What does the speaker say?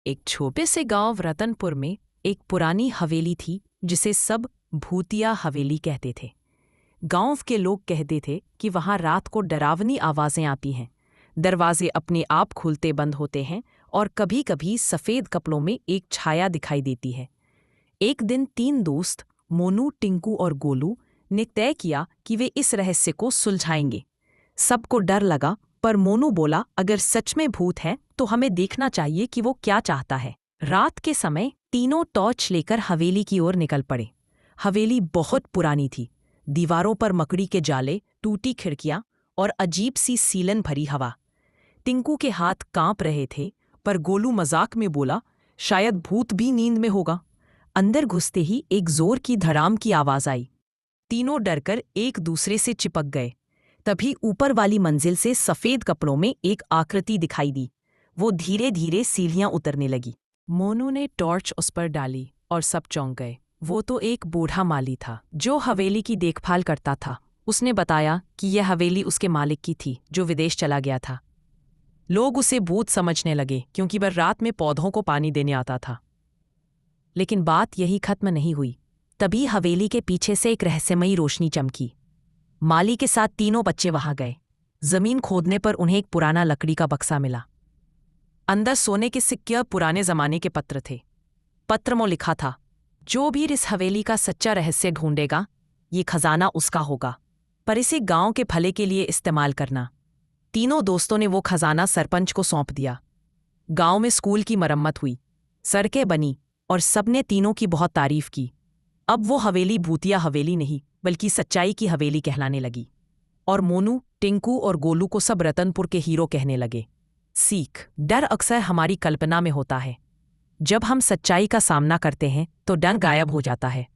एक छोटे से गांव रतनपुर में एक पुरानी हवेली थी जिसे सब भूतिया हवेली कहते थे। गांव के लोग कहते थे कि वहां रात को डरावनी आवाजें आती हैं, दरवाजे अपने आप खुलते बंद होते हैं और कभी-कभी सफेद कपड़ों में एक छाया दिखाई देती है। एक दिन 3 दोस्त मोनू, टिंकू और गोलू ने तय किया कि वे इस रहस्य को सुलझाएंगे। सबको डर लगा, पर मोनू बोला, अगर सच में भूत है तो हमें देखना चाहिए कि वो क्या चाहता है। रात के समय तीनों टॉर्च लेकर हवेली की ओर निकल पड़े। हवेली बहुत पुरानी थी, दीवारों पर मकड़ी के जाले, टूटी खिड़कियां और अजीब सी सीलन भरी हवा। टिंकू के हाथ कांप रहे थे, पर गोलू मजाक में बोला, शायद भूत भी नींद में होगा। अंदर घुसते ही एक जोर की धड़ाम की आवाज आई। तीनों डरकर एक दूसरे से चिपक गए। तभी ऊपर वाली मंजिल से सफेद कपड़ों में एक आकृति दिखाई दी। वो धीरे धीरे सीढ़ियां उतरने लगी। मोनू ने टॉर्च उस पर डाली और सब चौंक गए। वो तो एक बूढ़ा माली था जो हवेली की देखभाल करता था। उसने बताया कि यह हवेली उसके मालिक की थी जो विदेश चला गया था। लोग उसे भूत समझने लगे क्योंकि वह रात में पौधों को पानी देने आता था। लेकिन बात यही खत्म नहीं हुई। तभी हवेली के पीछे से एक रहस्यमयी रोशनी चमकी। माली के साथ तीनों बच्चे वहां गए। जमीन खोदने पर उन्हें एक पुराना लकड़ी का बक्सा मिला। अंदर सोने के सिक्के, पुराने जमाने के पत्र थे। पत्र में लिखा था, जो भी इस हवेली का सच्चा रहस्य ढूंढेगा, ये खजाना उसका होगा, पर इसे गांव के भले के लिए इस्तेमाल करना। तीनों दोस्तों ने वो खजाना सरपंच को सौंप दिया। गांव में स्कूल की मरम्मत हुई, सड़कें बनी और सबने तीनों की बहुत तारीफ की। अब वो हवेली भूतिया हवेली नहीं बल्कि सच्चाई की हवेली कहलाने लगी। और मोनू, टिंकू और गोलू को सब रतनपुर के हीरो कहने लगे। सीख: डर अक्सर हमारी कल्पना में होता है। जब हम सच्चाई का सामना करते हैं तो डर गायब हो जाता है।